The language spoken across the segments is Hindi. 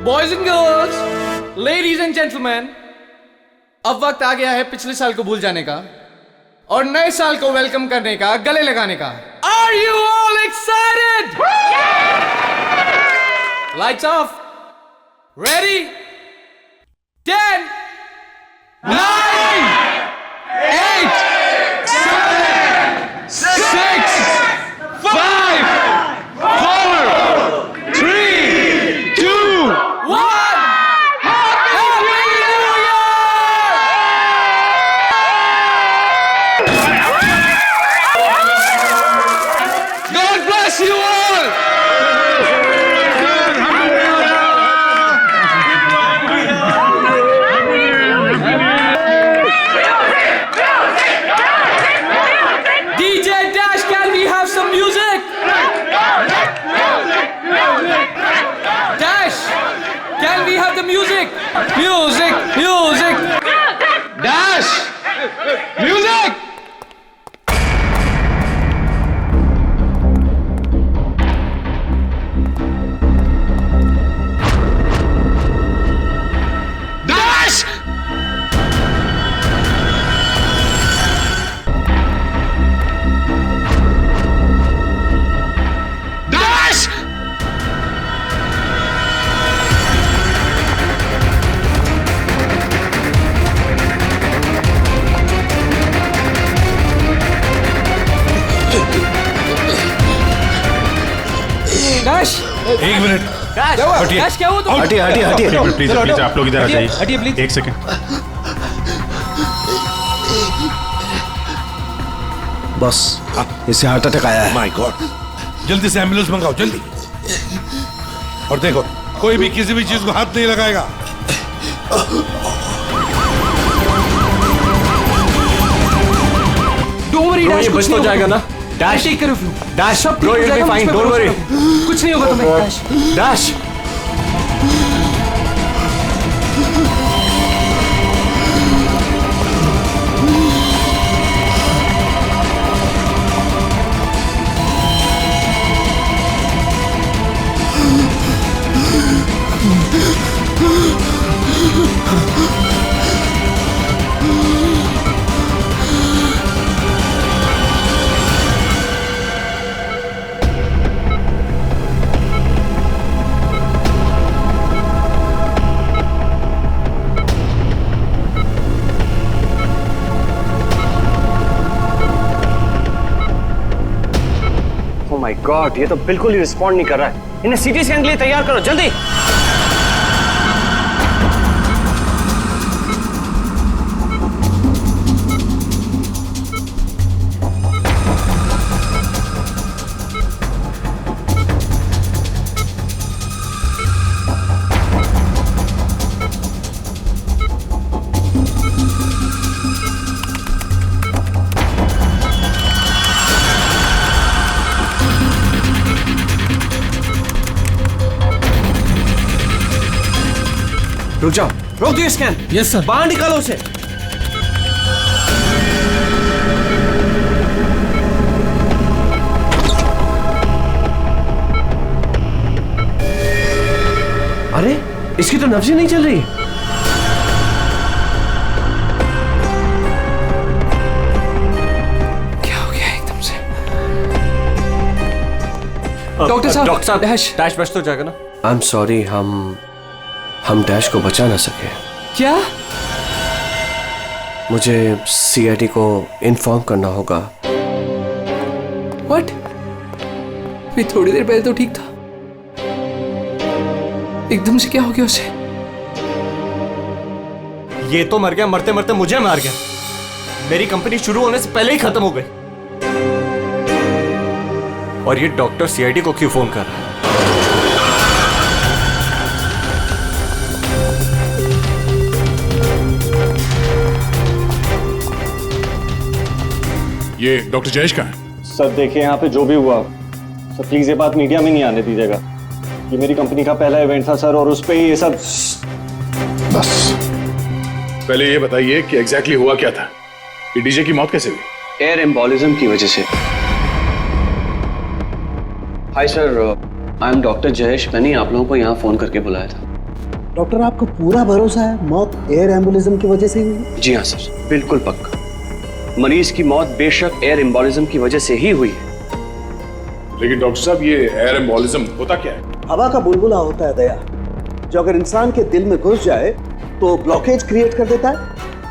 Boys and girls, ladies and gentleman, अब वक्त आ गया है पिछले साल को भूल जाने का और नए साल को वेलकम करने का, गले लगाने का। Are you all excited? Lights off, ready, 10, 9, 8, 7, 6, 5, 4, 3, 2, 1. Happy New Year! God bless you all! DJ Dash, can we have some music? Dash, can we have the music? Music, music. Dash, music. Dash. Dash. Dash. एक मिनट। Dash. हटिए। Dash, क्या हुआ तुम? हटिए प्लीज प्लीज आप लोग इधर आ हटिए, जाइए please. एक सेकंड। बस इसे हार्ट अटैक आया है। माय गॉड, जल्दी से एम्बुलेंस मंगाओ जल्दी। और देखो कोई भी किसी भी चीज को हाथ नहीं लगाएगा। Don't worry, Dash, ये कुछ बच तो नहीं जाएगा होगा। ना? Dash, Take care of you. Dash, सब ठीक bro, हो you'll be जाएगा, fine, मुझ पे don't भरोसा worry. रखो। कुछ नहीं होगा तुम्हें, Dash. Dash. Oh my God, ये तो बिल्कुल ही रिस्पॉन्ड नहीं कर रहा है। इन्हें सीटी स्कैन के लिए तैयार करो जल्दी। रुक जाओ, रोक दियो स्कैन। Yes, sir. बाहर निकालो उसे। अरे इसकी तो नब्ज ही नहीं चल रही। क्या हो गया एकदम से? डॉक्टर साहब, डॉक्टर साहब, डैश। डैश बच तो जाएगा ना? आई एम सॉरी, हम डैश को बचा ना सके। क्या? मुझे सीआईडी को इन्फॉर्म करना होगा। What? अभी थोड़ी देर पहले तो ठीक था, एकदम से क्या हो गया उसे? ये तो मर गया, मरते मरते मुझे मार गया। मेरी कंपनी शुरू होने से पहले ही खत्म हो गई। और ये डॉक्टर सीआईडी को क्यों फोन कर रहा है? ये डॉक्टर जयेश का है। सर देखिए, यहाँ पे जो भी हुआ सर, प्लीज ये बात मीडिया में नहीं आने दीजिएगा। ये मेरी कंपनी का पहला इवेंट था सर, और उस पे ही ये सब। बस पहले ये बताइए कि एग्जैक्टली हुआ क्या था? ये डीजे की मौत कैसे हुई? एयर एम्बोलिज्म की वजह से। Hi sir, I am doctor Jayesh. मैंने आप लोगों को यहाँ फोन करके बुलाया था। डॉक्टर आपको पूरा भरोसा है मौत एयर एम्बुलिज्म की वजह से ही हुई? जी हाँ सर, बिल्कुल पक्का। मरीज की मौत बेशक एयर एम्बोलिज्म की वजह से ही हुई है। लेकिन डॉक्टर साहब ये एयर एम्बोलिज्म होता क्या है? हवा का बुलबुला होता है दया, जो अगर इंसान के दिल में घुस जाए तो ब्लॉकेज क्रिएट कर देता है,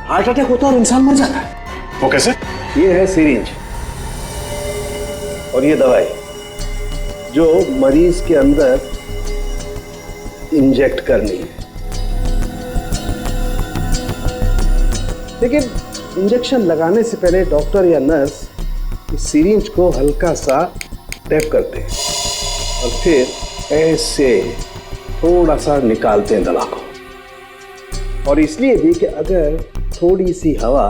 हार्ट अटैक होता है और इंसान मर जाता है। वो कैसे? ये है सिरिंज और ये दवाई जो मरीज के अंदर इंजेक्ट करनी है। लेकिन इंजेक्शन लगाने से पहले डॉक्टर या नर्स इस सिरिंज को हल्का सा टैप करते हैं और फिर ऐसे थोड़ा सा निकालते हैं दवा को। और इसलिए भी कि अगर थोड़ी सी हवा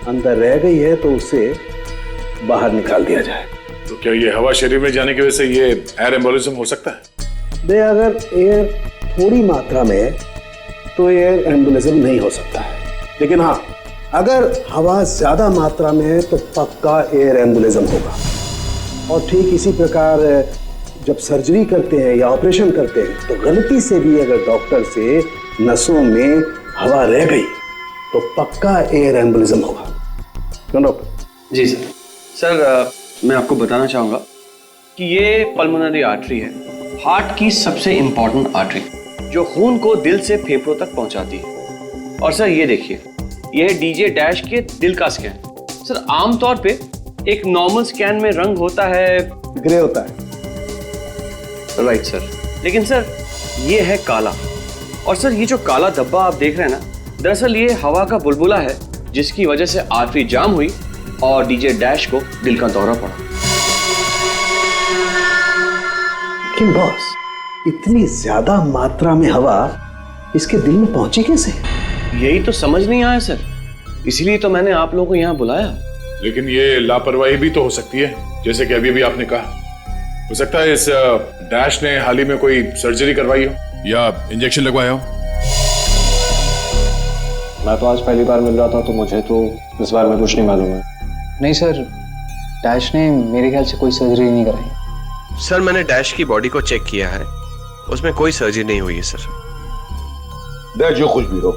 अंदर रह गई है तो उसे बाहर निकाल दिया जाए। तो क्या ये हवा शरीर में जाने की वजह से ये एयर एम्बोलिज्म हो सकता है? दे अगर एयर थोड़ी मात्रा में है तो एयर एम्बुलिज्म नहीं हो सकता है, लेकिन हाँ अगर हवा ज्यादा मात्रा में है तो पक्का एयर एम्बुलिज्म होगा। और ठीक इसी प्रकार जब सर्जरी करते हैं या ऑपरेशन करते हैं तो गलती से भी अगर डॉक्टर से नसों में हवा रह गई तो पक्का एयर एम्बुलिज्म होगा। क्यों डॉक्टर? जी सर। सर मैं आपको बताना चाहूँगा कि ये पल्मोनरी आर्टरी है, हार्ट की सबसे इंपॉर्टेंट आर्टरी जो खून को दिल से फेफड़ों तक पहुंचाती है। और सर ये देखिए, यह है डीजे डैश के दिल का स्कैन। सर आमतौर पे एक नॉर्मल स्कैन में रंग होता है, ग्रे होता है। राइट सर, लेकिन सर ये है काला। और सर ये जो काला धब्बा आप देख रहे हैं ना, दरअसल ये हवा का बुलबुला है जिसकी वजह से आर्टरी जाम हुई और डीजे डैश को दिल का दौरा पड़ा। लेकिन बॉस, इतनी ज्यादा मात्रा में हवा इसके दिल में पहुंची कैसे? यही तो समझ नहीं आया सर, इसीलिए तो मैंने आप लोगों को यहाँ बुलाया। लेकिन ये लापरवाही भी तो हो सकती है, जैसे कि अभी भी आपने कहा। हो सकता है इस डैश ने हाल ही में कोई सर्जरी करवाई हो या इंजेक्शन लगवाया हो। मैं तो आज पहली बार मिल रहा था तो मुझे तो इस बारे में कुछ नहीं मालूम है। नहीं सर, डैश ने मेरे ख्याल से कोई सर्जरी नहीं कराई। सर मैंने डैश की बॉडी को चेक किया है, उसमें कोई सर्जरी नहीं हुई है सर। देख जो कुछ भी हो,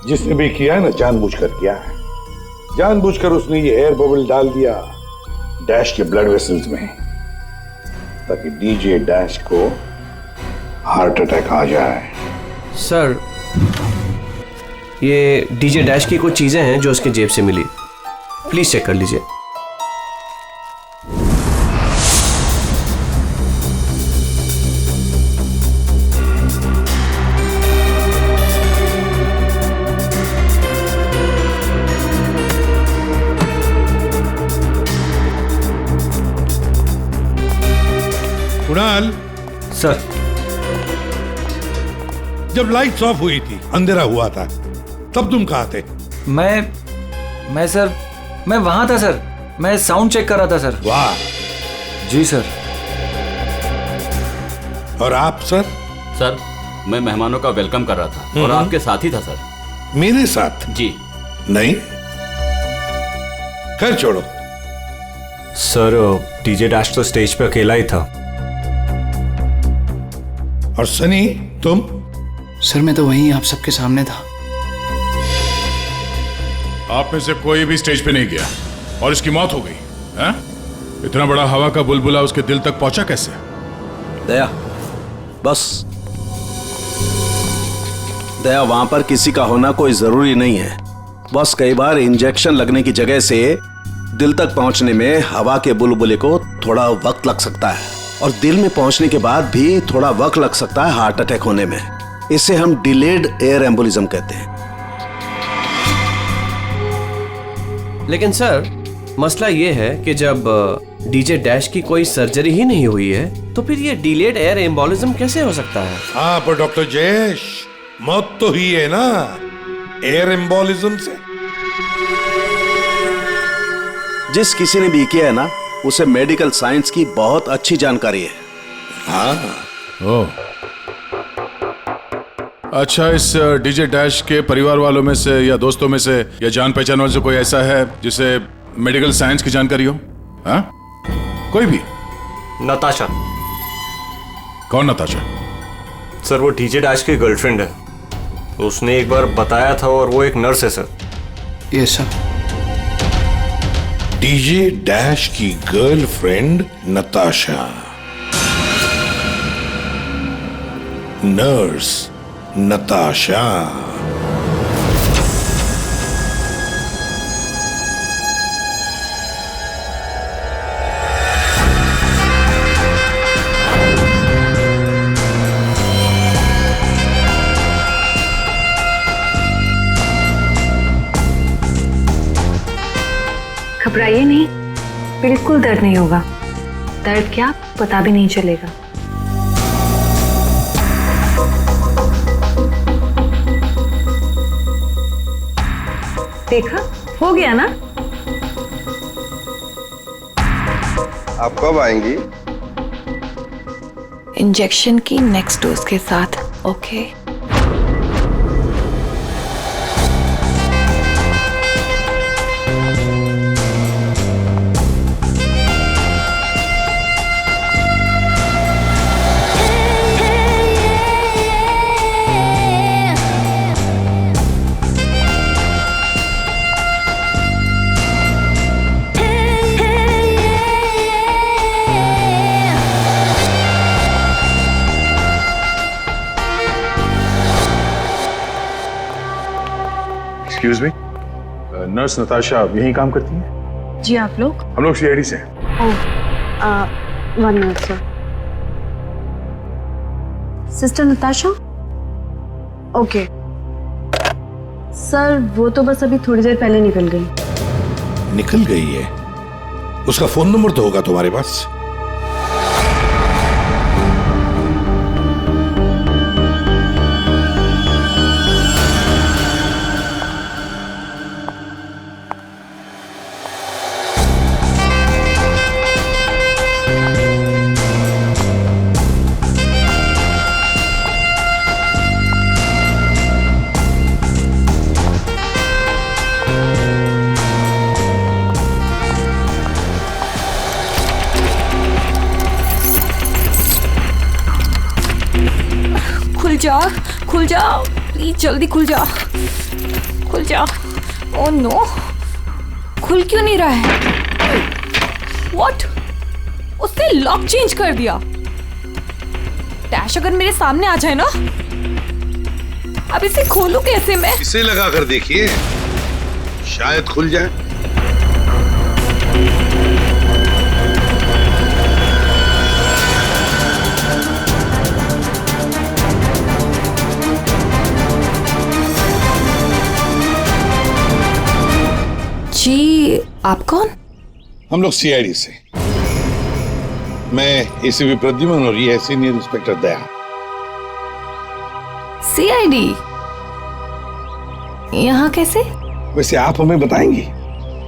जिसने भी किया है ना जानबूझकर किया है। जानबूझकर उसने ये एयर बबल डाल दिया डैश के ब्लड वेसल्स में ताकि डीजे डैश को हार्ट अटैक आ जाए। सर ये डीजे डैश की कुछ चीजें हैं जो उसके जेब से मिली, प्लीज चेक कर लीजिए। कुणाल सर, जब लाइट्स ऑफ हुई थी, अंधेरा हुआ था, तब तुम कहाँ थे? मैं सर, मैं वहां था सर, मैं साउंड चेक कर रहा था सर। वाह। जी सर। और आप सर? सर मैं मेहमानों का वेलकम कर रहा था और आपके साथ ही था सर। मेरे साथ? जी नहीं, खैर छोड़ो। सर डीजे डैश तो स्टेज पे अकेला ही था। और सनी तुम? सर मैं तो वहीं आप सबके सामने था। आप में से कोई भी स्टेज पे नहीं गया और इसकी मौत हो गई है? इतना बड़ा हवा का बुलबुला उसके दिल तक पहुंचा कैसे? दया, बस दया, वहां पर किसी का होना कोई जरूरी नहीं है। बस कई बार इंजेक्शन लगने की जगह से दिल तक पहुंचने में हवा के बुलबुले को थोड़ा वक्त लग सकता है और दिल में पहुंचने के बाद भी थोड़ा वक्त लग सकता है हार्ट अटैक होने में। इसे हम डिलेड एयर एम्बुलिज्म कहते हैं। लेकिन सर मसला ये है कि जब डीजे डैश की कोई सर्जरी ही नहीं हुई है तो फिर ये डिलेड एयर एम्बोलिज्म कैसे हो सकता है? हाँ पर डॉक्टर जयेश, मौत तो हुई है ना एयर एम्बोलिज्म से। जिस किसी ने भी किया है ना, उसे मेडिकल साइंस की बहुत अच्छी जानकारी है। हाँ। ओह, अच्छा, इस डीजे डैश के परिवार वालों में से या दोस्तों में से या जान पहचान वालों से कोई ऐसा है जिसे मेडिकल साइंस की जानकारी हो? हाँ, कोई भी? नताशा। कौन नताशा? सर वो डीजे डैश की गर्लफ्रेंड है, उसने एक बार बताया था और वो एक नर्स है सर। ये सर डीजे डैश की गर्लफ्रेंड नताशा, नर्स नताशा। घबराइए नहीं, बिल्कुल दर्द नहीं होगा। दर्द क्या, पता भी नहीं चलेगा। देखा, हो गया ना? आप कब आएंगी? इंजेक्शन की नेक्स्ट डोज के साथ। Okay. Excuse me, nurse Natasha यहीं काम करती है? जी, आप लोग? हम लोग सीआईडी से हैं। One minute sir. Sister Natasha? Okay sir, वो तो बस अभी थोड़ी देर पहले निकल गई। निकल गई है? उसका फोन नंबर तो होगा तुम्हारे पास? खुल जा प्लीज, जल्दी खुल जा, खुल जा। ओह नो, खुल क्यों नहीं रहा है? व्हाट? उसने लॉक चेंज कर दिया। डैश अगर मेरे सामने आ जाए ना, अब इसे खोलूं कैसे मैं? इसे लगा कर देखिए, शायद खुल जाए। जी, आप कौन? हम लोग सीआईडी से। मैं एसीपी प्रद्युमन और ये है सीनियर इंस्पेक्टर दया। सीआईडी यहाँ कैसे? वैसे आप हमें बताएंगी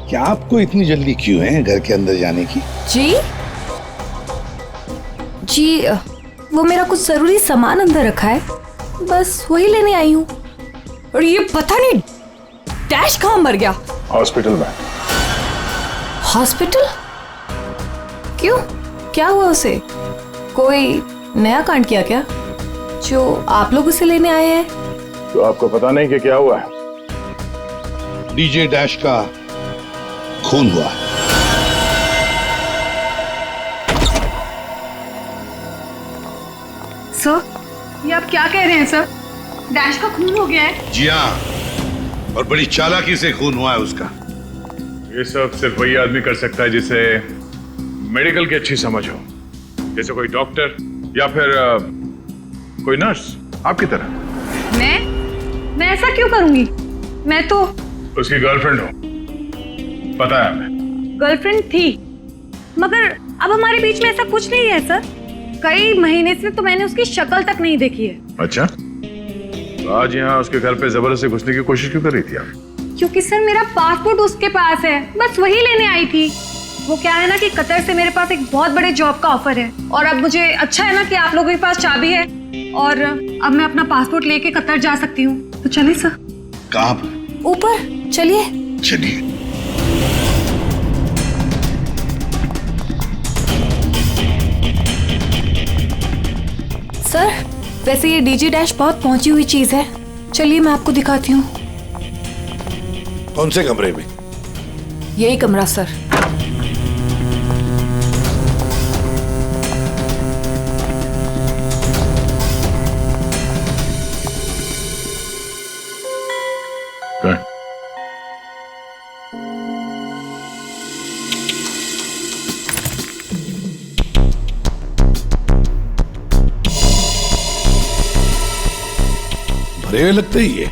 कि आपको इतनी जल्दी क्यों है घर के अंदर जाने की? जी, वो मेरा कुछ जरूरी सामान अंदर रखा है, बस वही लेने आई हूँ। और ये पता नहीं डैश कहाँ मर गया? हॉस्पिटल में। हॉस्पिटल? क्यों, क्या हुआ उसे? कोई नया कांड किया क्या जो आप लोग उसे लेने आए हैं? तो आपको पता नहीं कि क्या हुआ है? डीजे डैश का खून हुआ। सर, ये आप क्या कह रहे हैं सर? डैश का खून हो गया है? जी हाँ, और बड़ी चालाकी से खून हुआ है उसका। ये सब सिर्फ वही आदमी कर सकता है जिसे मेडिकल की अच्छी समझ हो, जैसे कोई डॉक्टर या फिर कोई नर्स आपकी तरह। मैं ऐसा क्यों करूंगी? मैं तो उसकी गर्लफ्रेंड हो, पता है हमें। गर्लफ्रेंड थी, मगर अब हमारे बीच में ऐसा कुछ नहीं है सर। कई महीने से तो मैंने उसकी शक्ल तक नहीं देखी है। अच्छा, तो आज यहाँ उसके घर पे जबरदस्ती घुसने की कोशिश क्यों कर रही थी आप? क्योंकि सर मेरा पासपोर्ट उसके पास है, बस वही लेने आई थी। वो क्या है ना कि कतर से मेरे पास एक बहुत बड़े जॉब का ऑफर है, और अब मुझे अच्छा है ना कि आप लोगों के पास चाबी है, और अब मैं अपना पासपोर्ट लेके कतर जा सकती हूँ। तो चलिए सर। कहाँ पर? ऊपर चलिए। चलिए। सर, वैसे ये डीजे डैश बहुत पहुंची हुई चीज है, चलिए मैं आपको दिखाती हूँ। कौन से कमरे में? यही कमरा सर। भरे हुए लगते ही ये।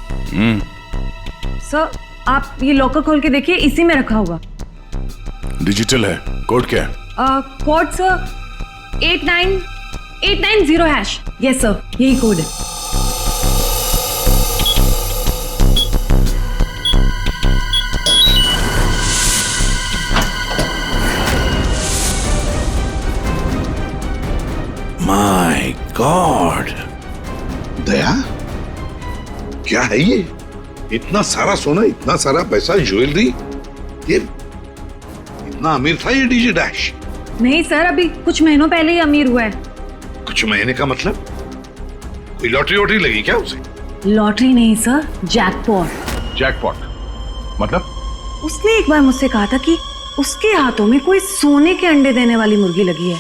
सर आप ये लॉकर खोल के देखिए, इसी में रखा होगा। डिजिटल है, कोड क्या है? Code sir 89890#। यस सर, यही कोड है। माय गॉड, दया क्या है ये? इतना सारा सोना, इतना सारा पैसा, ज्वेलरी, ये इतना अमीर था ये डीजे डैश? नहीं सर, अभी कुछ महीनों पहले ही अमीर हुआ है। कुछ महीने का मतलब? कोई लॉटरी वॉटरी लगी क्या उसे? लॉटरी नहीं सर, जैकपॉट। जैकपॉट मतलब? उसने एक बार मुझसे कहा था कि उसके हाथों में कोई सोने के अंडे देने वाली मुर्गी लगी है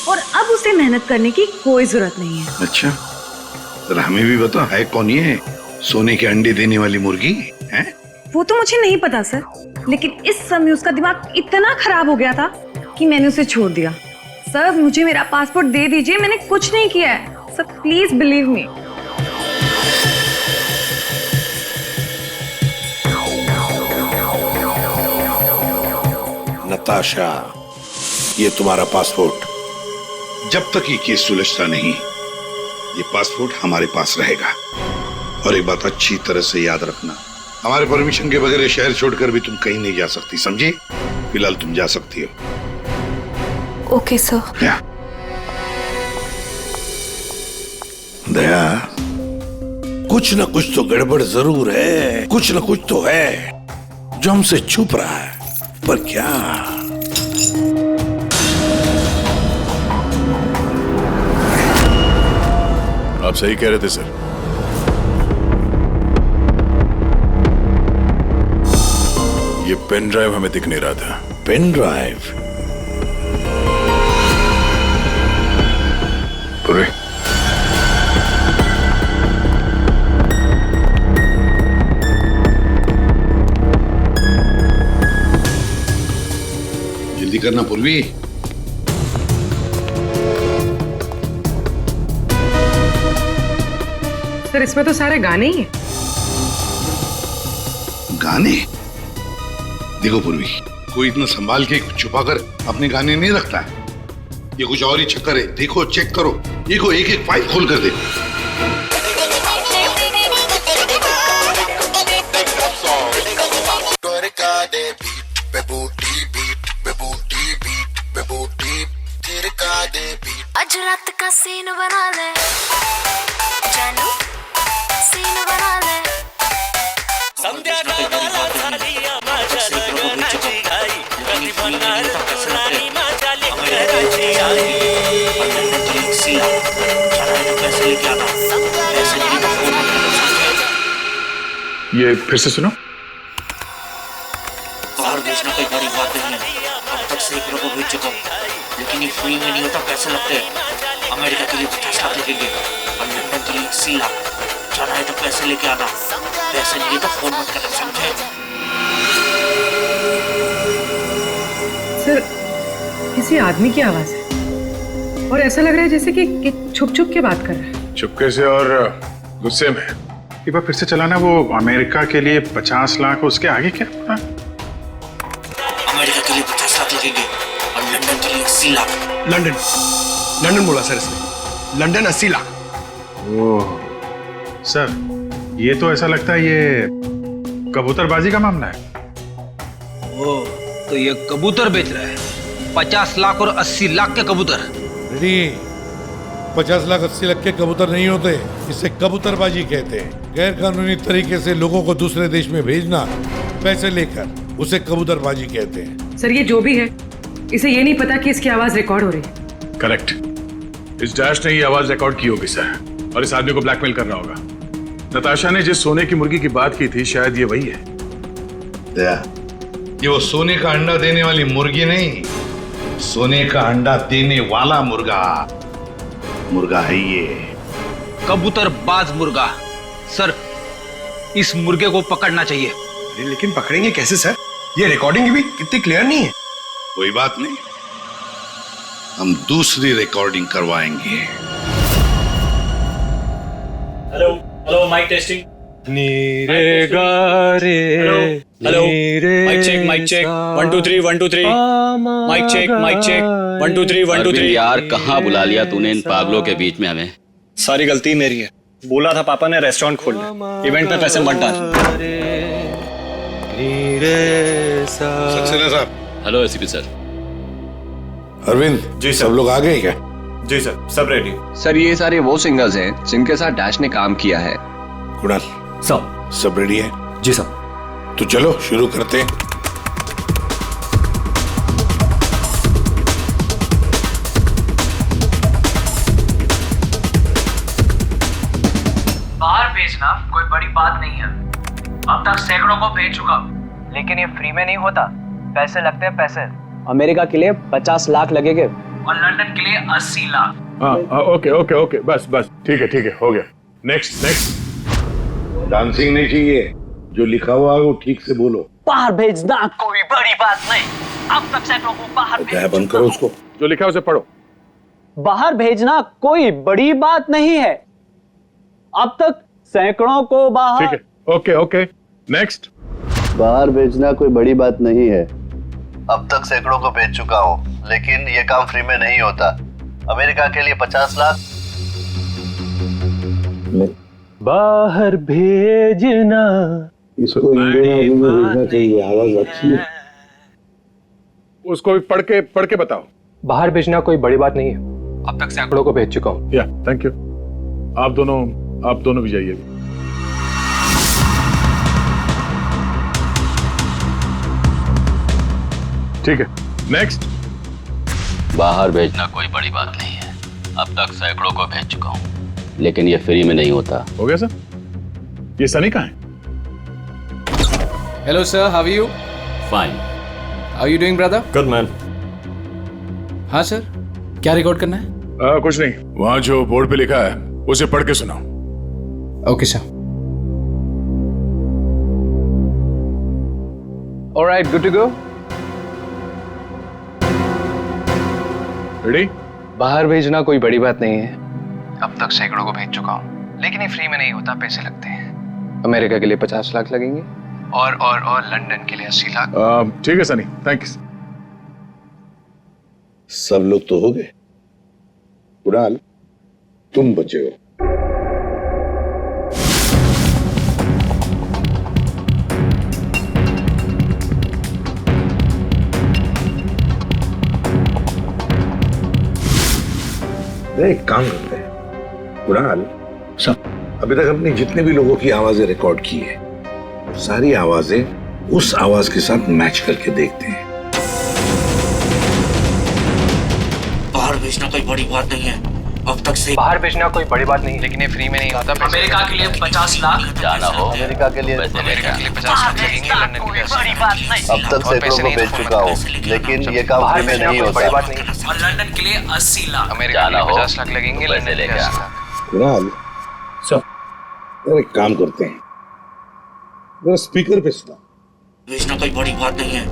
और अब उसे मेहनत करने की कोई जरूरत नहीं है। अच्छा, तो हमें भी बता, है कौन ये सोने के अंडे देने वाली मुर्गी है? वो तो मुझे नहीं पता सर, लेकिन इस समय उसका दिमाग इतना खराब हो गया था कि मैंने उसे छोड़ दिया। सर मुझे मेरा पासपोर्ट दे दीजिए, मैंने कुछ नहीं किया है sir, please believe me. Natasha, ये तुम्हारा पासपोर्ट, जब तक ये केस सुलझता नहीं ये पासपोर्ट हमारे पास रहेगा। और एक बात अच्छी तरह से याद रखना, हमारे परमिशन के बगैर शहर छोड़कर भी तुम कहीं नहीं जा सकती, समझे? फिलहाल तुम जा सकती हो। Okay sir. दया, कुछ न कुछ तो गड़बड़ जरूर है, कुछ न कुछ तो है जो हमसे छुप रहा है, पर क्या? आप सही कह रहे थे सर। ये पेन ड्राइव हमें दिख नहीं रहा था। Pen drive? पूरे जल्दी करना पूर्वी। सर इसमें तो सारे गाने ही हैं। गाने? देखो पूर्वी, कोई इतना संभाल के छुपाकर अपने गाने नहीं रखता है। ये कुछ और ही चक्कर है। देखो, चेक करो, देखो, एक एक फाइल खोल कर देखो। आज रात का सीन बना ले जानू, सीन बना ले। संध्या का माला सालिया माझ्या लगनाची घाई, कधी बनणार तू राणी माझ्या लेकराची आई। ये फिर से सुनो। बाहर भेजना कोई बड़ी बात नहीं है, अब तक सैकड़ों को भेज चुका हूँ, लेकिन ये फ्री में नहीं होता। पैसे लगते हैं। अमेरिका के लिए 50 लाख लगेंगे और लंदन के लिए 80 लाख। जाना है तो पैसे लेके आना, पैसे नहीं तो फोन मत करना, समझे? सर किसी आदमी की आवाज है और ऐसा लग रहा है जैसे कि छुप छुप के बात कर रहा है। चुपके से और गुस्से में। एक बार फिर से चलाना। वो अमेरिका के लिए 50 लाख, उसके आगे क्या पता? अमेरिका के लिए 50 लाख लगेंगे और लंदन के लिए 80 लाख। लंदन बोला सर इसने, लंदन 80 लाख। ओह सर, ये तो ऐसा लगता है ये कबूतरबाजी का मामला है। ओ, तो ये कबूतर बेच रहा है, 50 लाख और 80 लाख के कबूतर। नहीं, 50 लाख 80 लाख के कबूतर नहीं होते, इसे कबूतरबाजी कहते हैं। गैर कानूनी तरीके से लोगों को दूसरे देश में भेजना पैसे लेकर, उसे कबूतरबाजी कहते हैं। सर ये जो भी है, इसे ये नहीं पता कि इसकी आवाज रिकॉर्ड हो रही है। करेक्ट, इस डैश ने ये आवाज रिकॉर्ड की होगी सर। और इस आदमी को ब्लैकमेल कर रहा होगा। नताशा ने जिस सोने की मुर्गी की बात की थी, शायद ये वही है। दया, ये वो सोने का अंडा देने वाली मुर्गी नहीं, सोने का अंडा देने वाला मुर्गा है ये। कबूतर बाज मुर्गा। सर, इस मुर्गे को पकड़ना चाहिए। अरे लेकिन पकड़ेंगे कैसे सर? ये रिकॉर्डिंग भी कितनी क्लियर नहीं है। कोई बात नहीं, हम दूसरी रिकॉर्डिंग करवाएंगे। Hello hello, mic testing. नीरे गारे, hello mic check 1 2 3 1 2 3 mic check 1 2 3 1 2 3। यार कहाँ बुला लिया तूने इन पागलों के बीच में हमें? सारी गलती मेरी है। बोला था पापा ने रेस्टोरेंट खोलना, इवेंट पे पैसे मत डाल। सक्सेना साहब। Hello ACP sir. Arvind ji, सब लोग आ गए क्या? जी सर, सब रेडी। सर ये सारे वो सिंगर्स हैं जिनके साथ डैश ने काम किया है। कुणाल, सब रेडी है? जी सर। तो चलो शुरू करते हैं। बाहर भेजना कोई बड़ी बात नहीं है। अब तक सैकड़ों को भेज चुका, लेकिन ये फ्री में नहीं होता, पैसे लगते हैं पैसे। अमेरिका के लिए 50 लाख लगेंगे और लंदन के लिए 80 लाख। ओके, बस ठीक है, हो गया। नेक्स्ट। डांसिंग नहीं चाहिए, जो लिखा हुआ है वो ठीक से बोलो। बाहर भेजना कोई बड़ी बात नहीं। अब तक सैकड़ों को बाहर क्या बंद करो उसको, जो लिखा है उसे पढ़ो। बाहर भेजना कोई बड़ी बात नहीं है। अब तक सैकड़ों को बाहर। ठीक है, ओके। नेक्स्ट। बाहर भेजना कोई बड़ी बात नहीं है। अब तक सैकड़ों को भेज चुका हूँ, लेकिन ये काम फ्री में नहीं होता। अमेरिका के लिए 50 लाख। बाहर भेजना, इसको इंडियन में भेजना चाहिए, आवाज अच्छी है। उसको भी पढ़ के बताओ। बाहर भेजना कोई बड़ी बात नहीं है। अब तक सैकड़ों को भेज चुका हूँ। या थैंक यू। आप दोनों भी जाइए। ठीक है, नेक्स्ट। बाहर भेजना कोई बड़ी बात नहीं है। अब तक सैकड़ों को भेज चुका हूँ, लेकिन ये फ्री में नहीं होता। हो गया सर? ये सनी कहाँ है? Hello sir, how are you? Fine. How are you doing brother? Good man. हाँ सर, क्या रिकॉर्ड करना है? कुछ नहीं, वहां जो बोर्ड पे लिखा है उसे पढ़ के सुनाओ। Okay sir. Alright, good to go. Ready? बाहर भेजना कोई बड़ी बात नहीं है। अब तक सैकड़ों को भेज चुका हूँ, लेकिन ये फ्री में नहीं होता, पैसे लगते हैं। अमेरिका के लिए 50 लाख लगेंगे और लंदन के लिए 80 लाख। ठीक है सनी, थैंक्स। सब लोग तो हो गए। कुणाल, तुम बचे हो। एक काम करते हैं कुणाल, अभी तक हमने जितने भी लोगों की आवाजें रिकॉर्ड की है, सारी आवाजें उस आवाज के साथ मैच करके देखते हैं। बाहर भेजना कोई बड़ी बात नहीं है। अब तक से बाहर भेजना कोई बड़ी बात नहीं, लेकिन ये फ्री में नहीं होता। अमेरिका के लिए 50 लाख। जाना हो अमेरिका के लिए 50 लाख लगेंगे, लंदन के लिए 80 बड़ी बात नहीं। अब तक सैकड़ों को भेज चुका हूँ, लेकिन ये काम फ्री में नहीं होता। बड़ी बात नहीं। और लंदन के लिए 80 लाख। अमेरिका के लिए 50 लाख लगेंगे, लंदन के लिए 80 लाख। कुणाल, एक काम करते हैं, जरा स्पीकर पे सुना। भेजना कोई बड़ी बात नहीं है।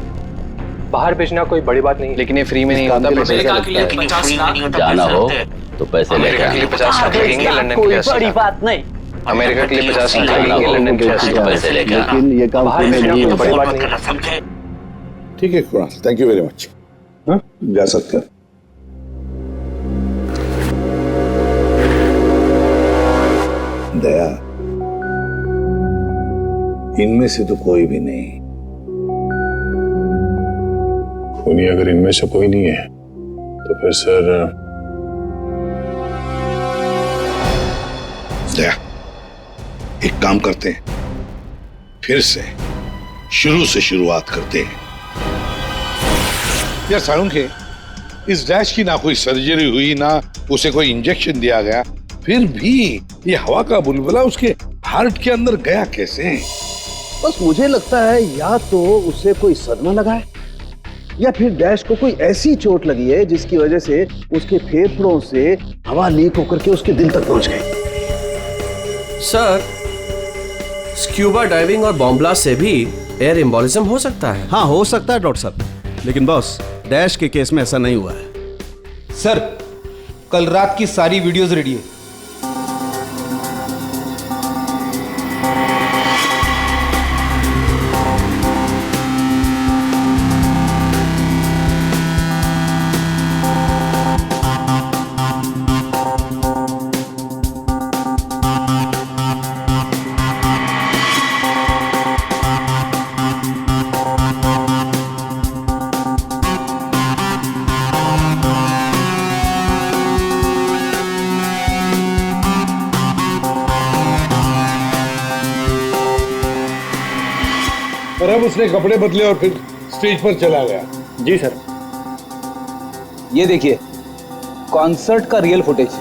बाहर भेजना कोई बड़ी बात नहीं, लेकिन ये फ्री में नहीं होता। अमेरिका के लिए 50 लाख। जाना हो तो पैसे अमेरिका के लिए 50 लाख लगेंगे, लंदन के लिए 80 लाख। बात नहीं। अमेरिका के लिए 50 लाख लगेंगे, लंदन के लिए 80 लाख। पैसे लेकर लेकिन ये काम बाहर फ्री में भेजना नहीं कोई होता। बड़ी बात नहीं। समझे? ठीक है Kunal, thank you very much. हाँ, जा सकते हैं। दया, इनमें से तो कोई भी नहीं। खूनी अगर इनमें से कोई नहीं है तो फिर सर दया, एक काम करते हैं, फिर से शुरू से शुरुआत करते हैं। यार साळुंखे, इस डैश की ना कोई सर्जरी हुई, ना उसे कोई इंजेक्शन दिया गया, फिर भी ये हवा का बुलबुला उसके हार्ट के अंदर गया कैसे? बस मुझे लगता है या तो उसे कोई सदमा लगा है या फिर डैश को कोई ऐसी चोट लगी है जिसकी वजह से उसके फेफड़ों से हवा लीक होकर के उसके दिल तक पहुंच गई। सर, स्क्यूबा डाइविंग और बॉम्ब ब्लास्ट से भी एयर एम्बोलिज्म हो सकता है। हाँ, हो सकता है डॉक्टर साहब, लेकिन बॉस डैश के केस में ऐसा नहीं हुआ है। सर, कल रात की सारी वीडियोस रेडी है। और अब उसने कपड़े बदले और फिर स्टेज पर चला गया। जी सर। ये देखिए कॉन्सर्ट का real footage.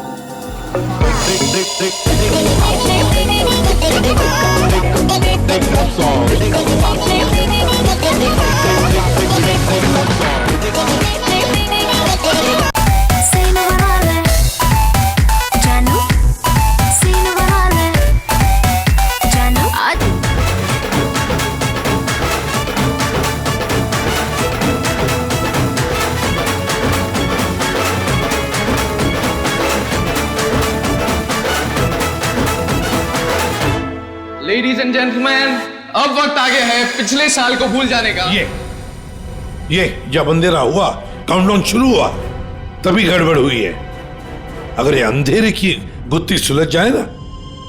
Ladies and gentleman, अब वक्त आ गया है पिछले साल को भूल जाने का। ये जब अंधेरा हुआ, काउंटडाउन शुरू हुआ, तभी गड़बड़ हुई है। अगर ये अंधेरे की गुत्थी सुलझ जाए ना।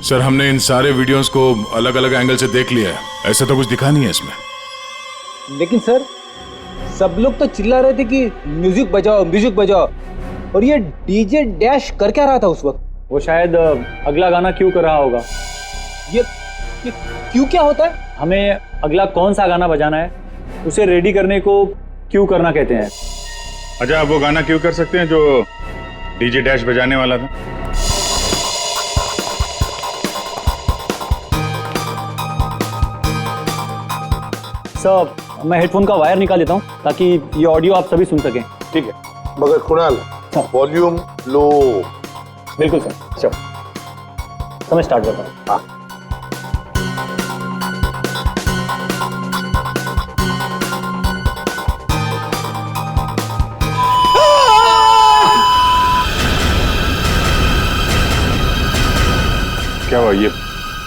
सर, हमने इन सारे वीडियोस को अलग अलग एंगल से देख लिया है, ऐसा तो कुछ दिखा नहीं है इसमें। लेकिन सर, सब लोग तो चिल्ला रहे थे कि म्यूजिक बजाओ म्यूजिक बजाओ, और ये डीजे डैश कर क्या रहा था उस वक्त? वो शायद अगला गाना क्यों कर रहा होगा। ये क्यों क्या होता है? हमें अगला कौन सा गाना बजाना है उसे रेडी करने को क्यों करना कहते हैं। अच्छा, आप वो गाना क्यों कर सकते हैं जो डीजे डैश बजाने वाला था? सर, मैं हेडफोन का वायर निकाल देता हूँ ताकि ये ऑडियो आप सभी सुन सकें। ठीक है, मगर कुणाल वॉल्यूम लो। बिल्कुल सर। चलो, तो मैं स्टार्ट करता हूँ। हाँ। क्या हुआ? ये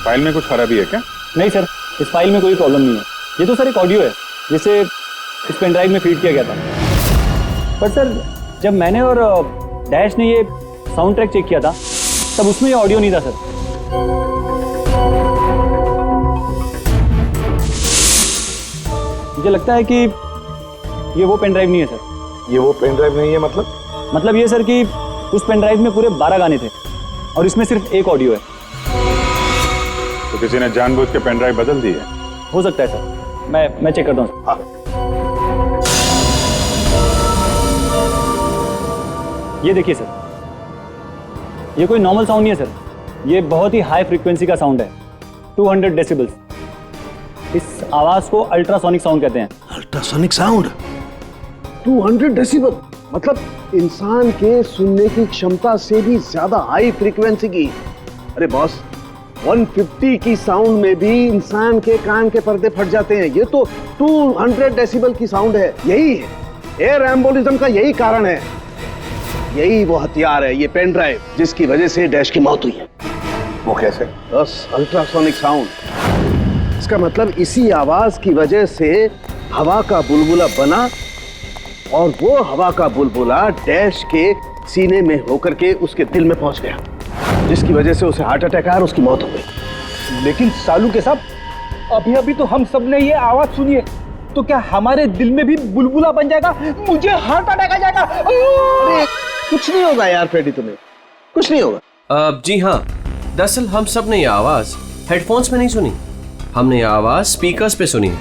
फाइल में कुछ खराबी है क्या? नहीं सर, इस फाइल में कोई प्रॉब्लम नहीं है। ये तो सर एक ऑडियो है जिसे इस पेन ड्राइव में फीड किया गया था। पर सर, जब मैंने और डैश ने ये साउंड ट्रैक चेक किया था तब उसमें ये ऑडियो नहीं था सर। मुझे लगता है कि ये वो पेन ड्राइव नहीं है सर। ये वो पेन ड्राइव नहीं है मतलब ये सर कि उस पेन ड्राइव में पूरे 12 गाने थे और इसमें सिर्फ एक ऑडियो है। तो किसी ने जानबूझ के पेन ड्राइव बदल दी है? हो सकता है सर, मैं चेक करता हूँ। हाँ। ये देखिए सर, ये कोई नॉर्मल साउंड नहीं है सर, ये बहुत ही हाई फ्रीक्वेंसी का साउंड है, 200 डेसिबल्स। इस आवाज को अल्ट्रासोनिक साउंड कहते हैं। अल्ट्रासोनिक साउंड 200 डेसिबल, मतलब इंसान के सुनने की क्षमता से भी ज्यादा हाई फ्रीक्वेंसी की। अरे बॉस, 150 की साउंड में भी इंसान के कान के पर्दे फट जाते हैं। ये तो 200 डेसिबल की साउंड है। यही है एयर एम्बोलिज्म का, यही कारण है, यही वो हथियार है, ये पेन ड्राइव जिसकी वजह से डैश की मौत हुई है। वो कैसे? बस अल्ट्रासोनिक साउंड। इसका मतलब इसी आवाज की वजह से हवा का बुलबुला बना और वो हवा का बुलबुला डैश के सीने में होकर के उसके दिल में पहुंच गया, जिसकी वजह से उसे हार्ट अटैक आया और उसकी मौत हो गई। लेकिन सालू के साहब, अभी तो हम सब ने ये आवाज सुनी है, तो क्या हमारे दिल में भी बुलबुला बन जाएगा? मुझे हार्ट अटैक आ जाएगा। अरे कुछ नहीं होगा यार फ्रेडी, तुम्हें कुछ नहीं होगा। जी हाँ, दरअसल हम सब ने ये आवाज हेडफोन्स में नहीं सुनी, हमने ये आवाज स्पीकर्स पे सुनी।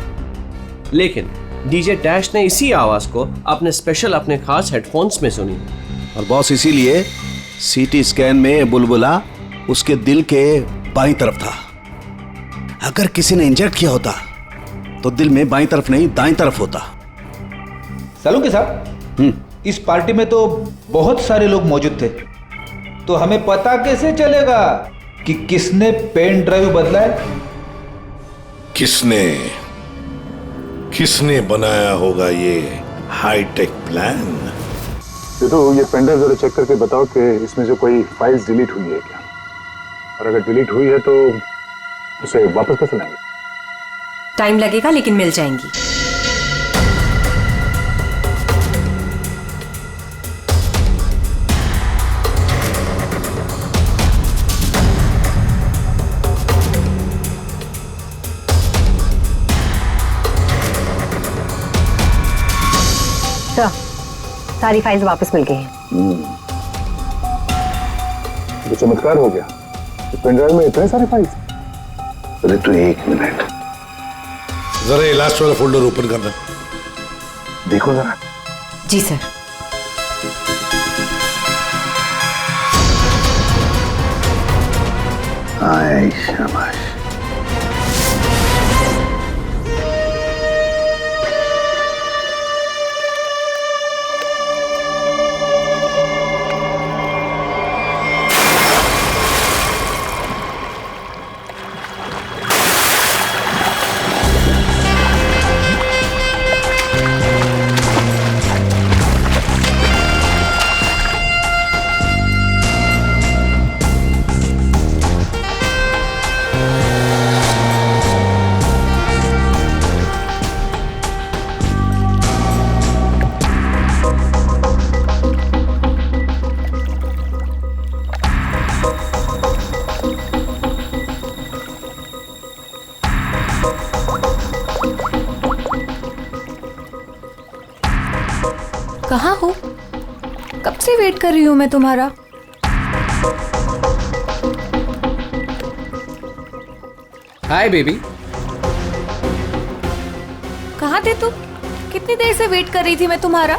लेकिन डीजे डैश ने इसी आवाज को अपने खास हेडफोन्स में सुनी। और बॉस, इसीलिए सीटी स्कैन में बुलबुला उसके दिल के बाईं तरफ था। अगर किसी ने इंजेक्ट किया होता तो दिल में बाईं तरफ नहीं दाईं तरफ होता। सालुंके साहब, इस पार्टी में तो बहुत सारे लोग मौजूद थे, तो हमें पता कैसे चलेगा कि किसने पेन ड्राइव बदला है? किसने बनाया होगा ये हाईटेक प्लान? तो ये पेंड्राइव जरा चेक करके बताओ कि इसमें जो कोई फाइल्स डिलीट हुई है क्या, और अगर डिलीट हुई है तो उसे वापस कैसे लाएंगे? टाइम लगेगा लेकिन मिल जाएंगी। सारी फाइल्स वापस मिल गई हैं। तो चमत्कार हो गया। इस पेनड्राइव में इतने सारे फाइल्स। अरे तो एक मिनट, जरा ये लास्ट वाला फोल्डर ओपन करना, देखो जरा। जी सर। आए शाबाश। कहाँ हो? कब से वेट कर रही हूँ मैं तुम्हारा। Hi baby. कहाँ थे तुम? कितनी देर से वेट कर रही थी मैं तुम्हारा।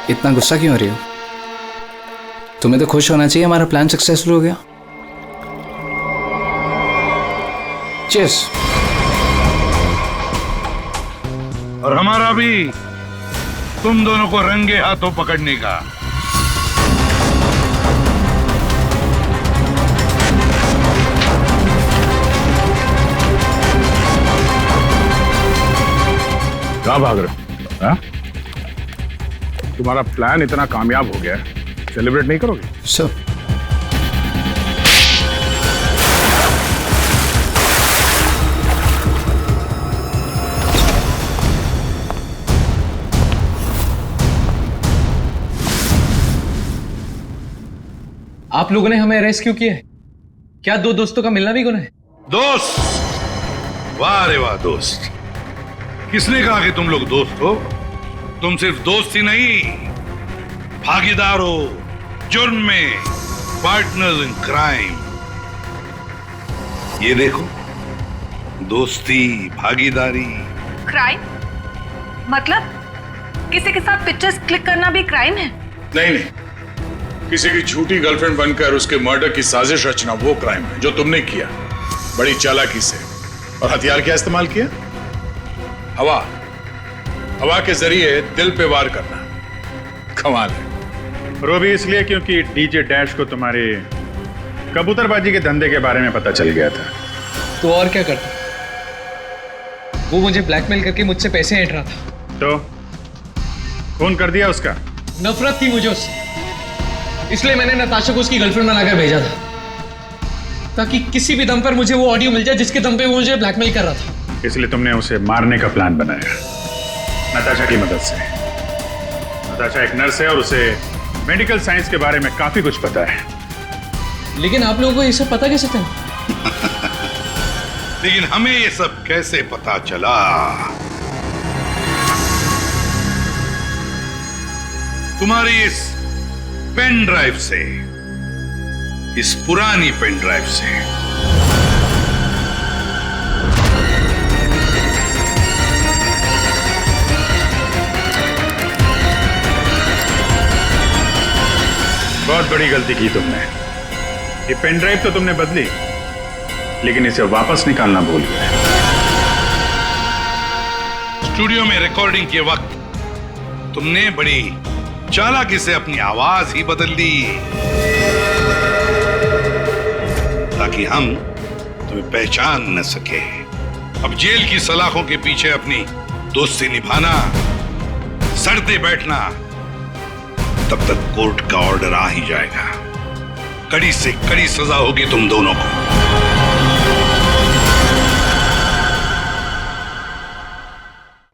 इतना गुस्सा क्यों हो रही हो? तुम्हें तो खुश होना चाहिए, हमारा प्लान सक्सेसफुल हो गया। चीयर्स। और हमारा भी तुम दोनों को रंगे हाथों पकड़ने का। कहाँ भाग रहे हो? हाँ? तुम्हारा प्लान इतना कामयाब हो गया, सेलिब्रेट नहीं करोगे? सर आप लोगों ने हमें अरेस्ट क्यों किया है? क्या दो दोस्तों का मिलना भी गुनाह है? दोस्त? वाह रे वाह दोस्त। किसने कहा कि तुम लोग दोस्त हो? तुम सिर्फ दोस्त ही नहीं, भागीदार हो जुर्म में, पार्टनर्स इन क्राइम। ये देखो, दोस्ती, भागीदारी। क्राइम मतलब किसी के साथ पिक्चर्स क्लिक करना भी क्राइम है? नहीं नहीं, किसी की झूठी गर्लफ्रेंड बनकर उसके मर्डर की साजिश रचना वो क्राइम है जो तुमने किया, बड़ी चालाकी से। और हथियार क्या इस्तेमाल किया? हवा। हवा के जरिए दिल पे वार करना। कमाल है। और वो भी इसलिए क्योंकि डीजे डैश को तुम्हारे कबूतरबाजी के धंधे के बारे में पता चल गया था। तो और क्या करता? वो मुझे ब्लैकमेल करके मुझसे पैसे ऐंठ रहा था। तो खून कर दिया उसका? नफरत थी मुझे उससे, इसलिए मैंने नताशा को उसकी गर्लफ्रेंड बनाकर भेजा था, ताकि किसी भी दम पर मुझे वो ऑडियो मिल जाए जिसके दम पे वो मुझे ब्लैकमेल कर रहा था। इसलिए तुमने उसे मारने का प्लान बनाया नताशा की मदद से। नताशा एक नर्स है और उसे मेडिकल साइंस के बारे में काफी कुछ पता है। लेकिन आप लोगों को ये सब पता कैसे चला? लेकिन हमें ये सब कैसे पता चला? तुम्हारी इस पेन ड्राइव से, इस पुरानी पेन ड्राइव से। बहुत बड़ी गलती की तुमने। ये पेन ड्राइव तो तुमने बदली, लेकिन इसे वापस निकालना भूल गए। स्टूडियो में रिकॉर्डिंग के वक्त तुमने बड़ी चालाकी से अपनी आवाज ही बदल दी ताकि हम तुम्हें पहचान न सके। अब जेल की सलाखों के पीछे अपनी दोस्ती निभाना, सड़ते बैठना, तब तक कोर्ट का ऑर्डर आ ही जाएगा। कड़ी से कड़ी सजा होगी तुम दोनों को।